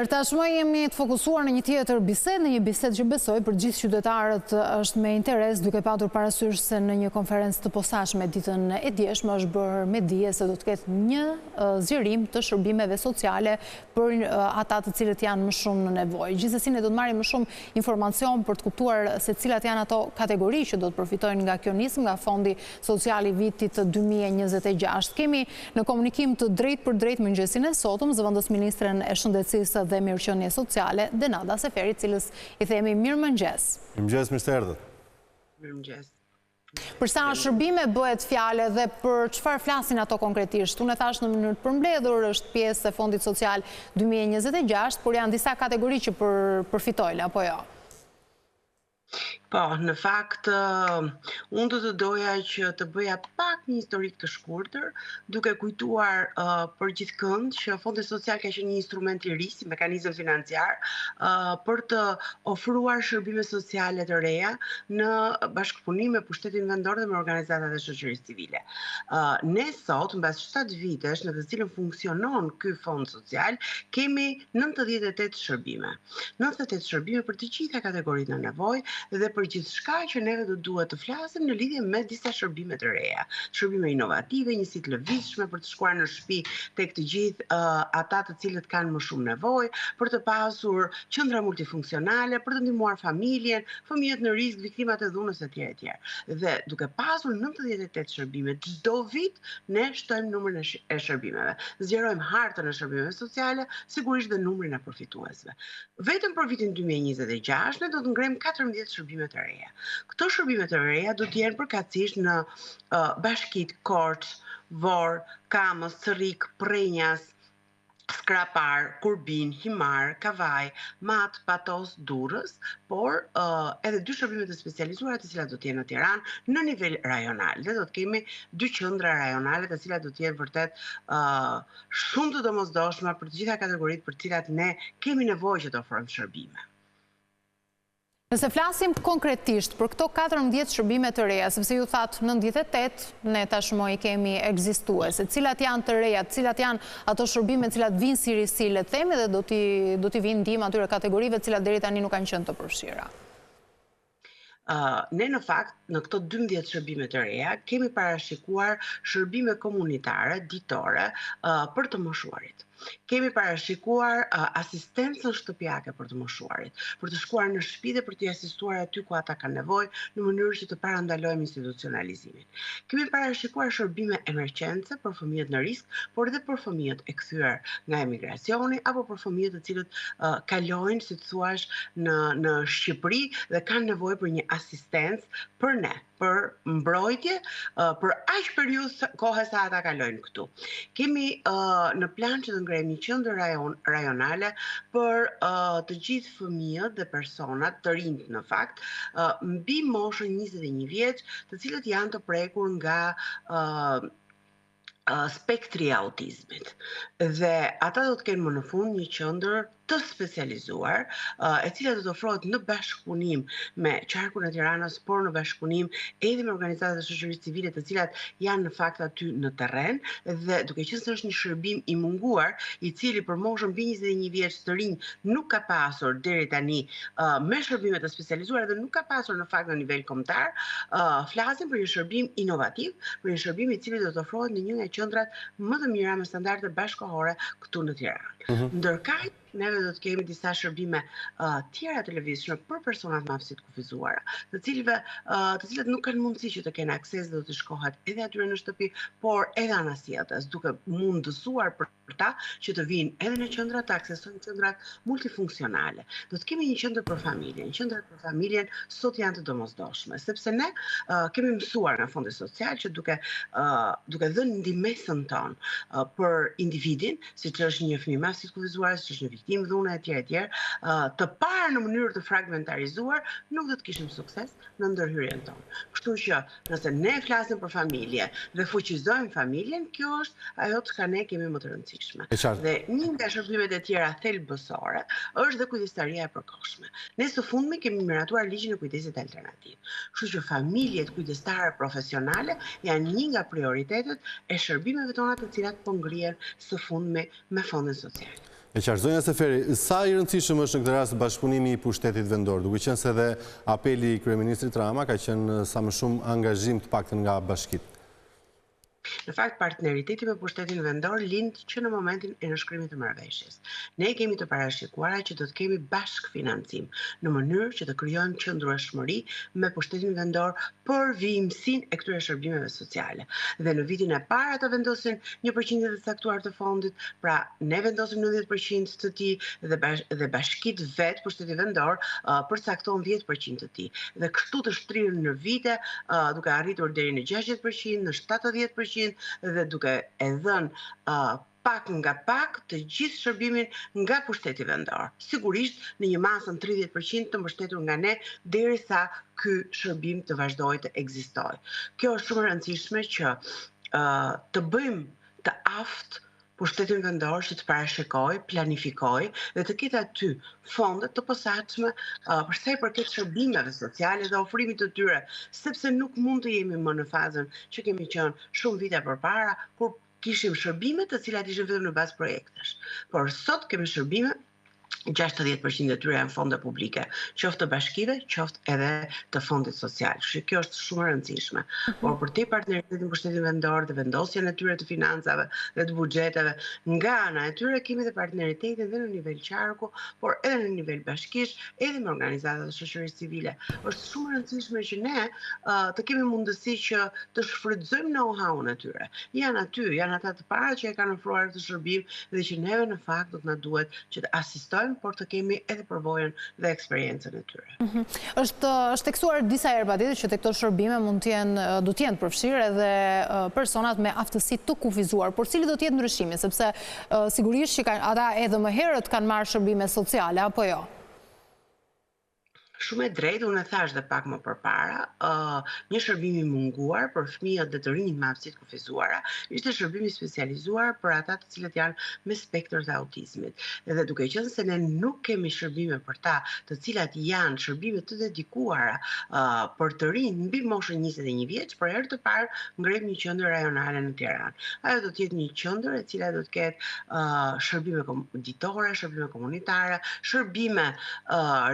Mirë, tashmë jemi të fokusuar në një tjetër bisedë, në një bisedë që besoj për gjithë qytetarët është me interes, duke patur parasysh se në një konferencë të posaçme ditën e djeshme është bërë me dije se do të ketë një zgjerim të shërbimeve sociale për ata të cilët janë më shumë në nevojë. Gjithsesi ne do të marrim më shumë informacion për të kuptuar se cilat janë ato kategori që do të përfitojnë nga kjo nismë nga Fondi Social i vitit 2026. Kemi në komunikim të drejtë për drejtë mëngjesin e sotëm zëvendës ministren e Shëndetësisë dhe Mirëqenie Sociale, Denada Seferi, cilës i themi mirëmëngjes. Mirëmëngjes, mirë se erdhët. Mirëmëngjes. Për sa shërbime bëhet fjalë dhe për çfarë flasin ato konkretisht? Unë e thash në mënyrë të përmbledhur, është pjesë e Fondit Social 2026, por janë disa kategori që përfitojnë apo jo? Po, në fakt, unë do të doja që të bëja pak një historik të shkurtër, duke kujtuar për gjithëkënd që Fondi Social ka qenë një instrument i ri, si mekanizëm financiar, për të ofruar shërbime sociale të reja në bashkëpunim me pushtetin vendor dhe me organizatat e shoqërisë civile. Ne sot, mbas 7 vitesh në të cilën funksionon ky Fond Social, kemi 98 shërbime. 98 shërbime për të gjitha kategoritë në nevojë dhe për gjithçka që neve do duhet të flasim në lidhje me disa shërbime të reja. Shërbime inovative, njësi të lëvizshme për të shkuar në shtëpi tek të gjithë ata të cilët kanë më shumë nevojë, për të pasur qendra multifunksionale, për të ndihmuar familjen, fëmijët në risk, viktimat e dhunës etj. etj. Dhe duke pasur 98 shërbime, çdo vit ne shtojmë numrin e shërbimeve. Zgjerojmë hartën e shërbimeve sociale, sigurisht dhe numrin e përfituesve. Vetëm për vitin 2026 ne do të ngrem 14 shërbime të reja. Këto shërbime të reja do të jenë përkatësisht në bashkitë Korç, Vorë, Kamës, Cërrik, Prenjas, Skrapar, Kurbin, Himar, Kavaj, Mat, Patos, Durrës, por edhe 2 shërbime të specializuara të cilat do të jenë në Tiranë në nivel rajonal. Dhe do të kemi 2 qendra rajonale të cilat do të jenë vërtet shumë të domosdoshme për të gjitha kategoritë për të cilat ne kemi nevojë që të ofrojmë shërbime. Nëse flasim konkretisht për këto 14 shërbime të reja, sepse ju thatë 98, ne tashmë i kemi ekzistuese, cilat janë të reja, cilat janë ato shërbime cilat vinë si risi, le të themi, dhe do t'i vinë ndihmë atyre kategorive cilat deri tani nuk kanë qenë të përfshira. Ne në fakt, në këto 12 shërbime të reja, kemi parashikuar shërbime komunitare, ditore, për të moshuarit. Kemi parashikuar asistencën shtëpiake për të moshuarit, për të shkuar në shtëpi dhe për t'i asistuar aty ku ata kanë nevojë në mënyrë që të parandalojmë institucionalizimin. Kemi parashikuar shërbime emergjence për fëmijët në risk, por edhe për fëmijët e kthyer nga emigracioni apo për fëmijët të cilët kalojnë, si të thuash, në Shqipëri dhe kanë nevojë për një asistencë për ne, për mbrojtje, për aq periudhë kohe sa ata kalojnë këtu. Kemi në plan që të ngrejmë një qendër rajonale për të gjithë fëmijët dhe personat të rinjt në fakt, mbi moshën 21 vjeç, të cilët janë të prekur nga spektri i autizmit. Dhe ata do të kenë më në fund një qendër të specializuar, e cila do të ofrohet në bashkëpunim me Qarkun e Tiranës, por në bashkëpunim edhe me organizatat e shoqërisë civile të cilat janë në fakt aty në terren, dhe duke qenë se është një shërbim i munguar, i cili për moshën mbi 21 vjeç të rinj nuk ka pasur deri tani me shërbime të specializuara dhe nuk ka pasur në fakt në nivel kombëtar, flasim për një shërbim inovativ, për një shërbim i cili do të ofrohet në një nga qendrat më të mira me standarde bashkëkohore këtu në Tiranë. Ndërkaq neve do të kemi disa shërbime tjera të lëvizshme për personat me aftësi të kufizuara, të cilat nuk kanë mundësi që të kenë akses dhe do të shkohet edhe atyre në shtëpi, por edhe anasjellës, duke mundësuar për ta që të vinë edhe në qendra të aksesojnë qendrat multifunksionale. Do të kemi një qendër për familjen. Qendrat për familjen sot janë të domosdoshme, sepse ne kemi mësuar nga Fondi Social që duke dhënë ndihmesën tonë për individin, siç është një fëmijë me aftësi të kufizuara, siç është një viktimë dhune etj, të parë në mënyrë të fragmentarizuar, nuk do të kishim sukses në ndërhyrjen tonë. Kështu që nëse ne flasim për familje dhe fuqizojmë familjen, kjo është ajo që ne kemi më të rëndësishme. Dhe një nga shërbimet e tjera thelbësore është dhe kujdestaria e përkohshme. Ne së fundmi kemi miratuar ligjin e kujdesit alternativ. Kështu që familjet kujdestare profesionale janë një nga prioritetet e shërbimeve tona të cilat po ngrihen së fundmi me Fondin Social. E qartë, zonja Seferi, sa i rëndësishëm është në këtë rast bashkëpunimi i pushtetit vendor, duke qenë se dhe apeli i kryeministrit Rama ka qenë sa më shumë angazhim të paktën nga bashkitë? Në fakt, partneriteti me pushtetin vendor lind që në momentin e nënshkrimit të marrëveshjes. Ne kemi të parashikuara që do të kemi bashkëfinancim në mënyrë që të krijojmë qëndrueshmëri me pushtetin vendor për vijimsinë e këtyre shërbimeve sociale. Dhe në vitin e parë ata vendosin 1% të caktuar të fondit, pra ne vendosim 90% të tij dhe bashkitë vet pushteti vendor përcakton 10% të tij. Dhe kështu të shtrirën në vite duke arritur deri në 60%, në 70% dhe duke e dhënë pak nga pak të gjithë shërbimin nga pushteti vendor. Sigurisht në një masën 30% të mbështetur nga ne derisa ky shërbim të vazhdojë të ekzistojë. Kjo është shumë e rëndësishme që të bëjmë të aftë pushtetin vendor që të parashikoj, planifikoj dhe të ketë aty fonde të posaçme për sa i përket shërbimeve sociale dhe ofrimit të tyre, sepse nuk mund të jemi më në fazën që kemi qenë shumë vite përpara, kur kishim shërbime të cilat ishin vetëm në bazë projektesh. Por sot kemi shërbime 60% e tyre janë fonde publike, qoftë të bashkive, qoftë edhe të fondit social. Kjo është shumë e rëndësishme. Por për te partneritetin pushtetin vendor dhe vendosjen e tyre të financave dhe të buxheteve, nga ana e tyre kemi dhe partneritetin edhe në nivel qarku, por edhe në nivel bashkish, edhe me organizatat e shoqërisë civile. Është shumë e rëndësishme që ne të kemi mundësi që të shfrytëzojmë know-how-n e tyre. Janë aty, janë ata të parë që e kanë ofruar këtë shërbim dhe që neve në fakt do të na duhet që të asistojmë, por të kemi edhe përvojën dhe eksperiencën e tyre. Është tekstuar disa herë patjetër që tek këto shërbime do të jenë përfshirë edhe personat me aftësi të kufizuar, por cili do të jetë ndryshimi, sepse sigurisht që ata edhe më herët kanë marrë shërbime sociale, apo jo? Shumë e drejtë, unë e thash dhe pak më përpara, një shërbim i munguar për fëmijët dhe të rinjt me aftësi të kufizuara ishte shërbimi specializuar për ata të cilët janë me spektër të autizmit. Dhe duke qenë se ne nuk kemi shërbime për ta, të cilat janë shërbime të dedikuara për të rinj mbi moshën 21 vjeç, për herë të parë ngrem një qendër rajonale në Tiranë. Ajo do të jetë një qendër e cila do të ketë shërbime ditore, shërbime komunitare, shërbime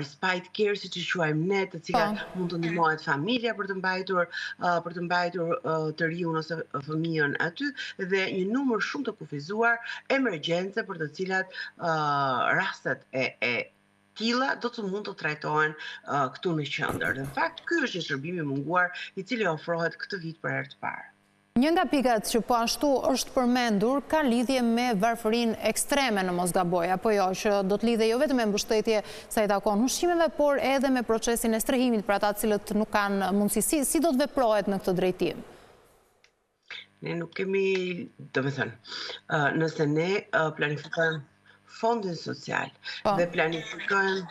respite care, që quajmë ne, të cilat mund të ndihmohet familja për të mbajtur të riun ose fëmijën aty, dhe një numër shumë të kufizuar emergjence për të cilat rastet e tilla do të mund të trajtohen këtu në qendër. Në fakt, ky është një shërbim i munguar i cili ofrohet këtë vit për herë të parë. Një nga pikat që po ashtu është përmendur ka lidhje me varfërinë ekstreme në mos gaboj, apo jo, që do të lidhe jo vetëm me mbështetje sa i takon ushqimeve, por edhe me procesin e strehimit për ata cilët nuk kanë mundësi. Si do të veprohet në këtë drejtim? Ne nuk kemi, nëse ne planifikojmë fondin social dhe planifikojmë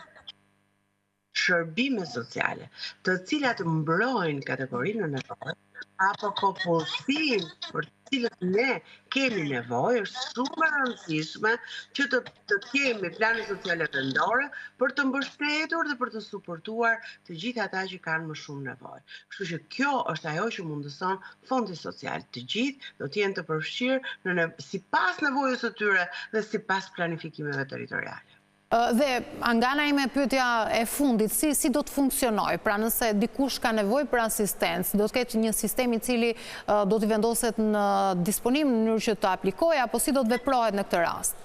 shërbime sociale, të cilat mbrojnë kategorinë në nevojë, apo popullsinë për të cilët ne kemi nevojë, është shumë e rëndësishme që të kemi plane sociale vendore për të mbështetur dhe për të suportuar të gjithë ata që kanë më shumë nevojë. Kështu që kjo është ajo që mundëson fondi social. Të gjithë do të jenë të përfshirë sipas nevojës së tyre dhe sipas planifikimeve territoriale. Dhe nga ana ime pyetja e fundit, si do të funksionojë? Pra nëse dikush ka nevojë për asistencë, do të ketë një sistem i cili do t'i vendoset në disponim në mënyrë që të aplikojë, apo si do të veprohet në këtë rast?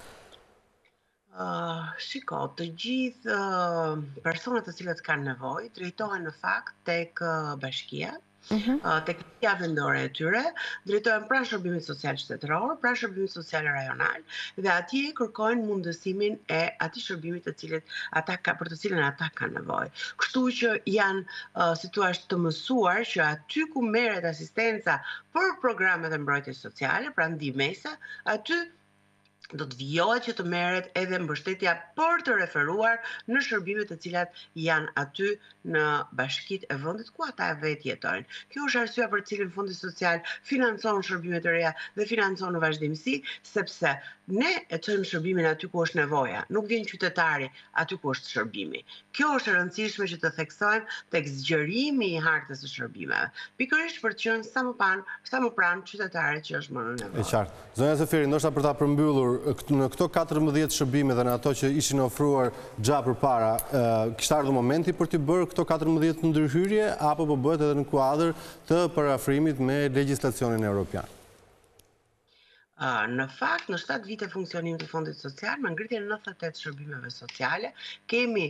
Shiko, të gjithë personat të cilët kanë nevojë drejtohen në fakt tek bashkia, tek qendra vendore e tyre, drejtohen pranë shërbimit social shtetëror, pranë shërbimit social rajonal, dhe atje kërkojnë mundësimin e atij shërbimit për të cilën ata kanë nevojë. Kështu që janë, si thua, të mësuar që aty ku merret asistenca për programet e mbrojtjes sociale, pra ndihmesa, aty do të vijohet që të merret edhe mbështetja për të referuar në shërbimet të cilat janë aty në bashkitë e vendit ku ata vetë jetojnë. Kjo është arsyeja për të cilën Fondi Social financon shërbime të reja dhe financon në vazhdimsi, sepse ne e çojmë shërbimin aty ku është nevoja, nuk vjen qytetari aty ku është shërbimi. Kjo është e rëndësishme që të theksojmë tek zgjerimi i hartës së shërbimeve, pikërisht për të qenë sa më pranë qytetarit që është më në nevojë. E qartë. Zonja Seferi, ndoshta për ta përmbyllur, në këto 14 shërbime dhe në ato që ishin ofruar gjatë përpara, kishte ardhur momenti për të bërë këto 14 ndërhyrje apo po bëhet edhe në kuadër të parafrimit me legjislacionin evropian? Në fakt, në 7 vite funksionimit të Fondit Social, me ngritjen 98 shërbimeve sociale, jemi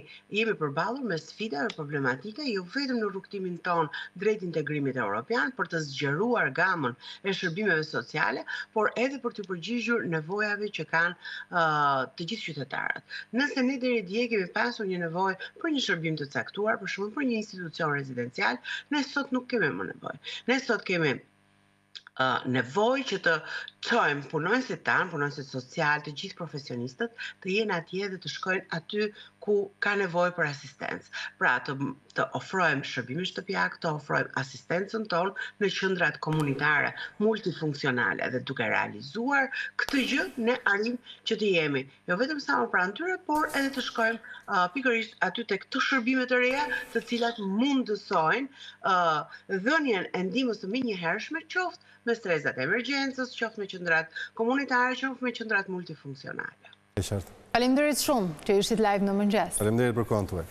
përballur me sfida dhe problematike jo vetëm në rrugtimin ton drejt integrimit evropian për të zgjeruar gamën e shërbimeve sociale, por edhe për të përgjigjur nevojave që kanë të gjithë qytetarët. Nëse ne deri dje kemi pasur një nevojë për një shërbim të caktuar, për shembull për një institucion rezidencial, ne sot nuk kemi më nevojë. Ne sot kemi nevojë që të çojmë punonësit tanë, punonësit social, të gjithë profesionistët, të jenë atje dhe të shkojnë aty ku ka nevojë për asistencë. Pra të ofrojmë shërbime shtëpiak, të ofrojmë asistencën tonë në qendrat komunitare multifunksionale dhe duke realizuar këtë gjë ne arrim që të jemi jo vetëm sa më pranë tyre, por edhe të shkojmë pikërisht aty tek këto shërbime të reja, të cilat mundësojnë dhënien e ndihmës së menjëhershme, qoftë me strezat e emergjencës, qoftë me qendrat komunitare, qoftë me qendrat multifunksionale. Faleminderit shumë që ishit live në mëngjes. Faleminderit për kohën tuaj.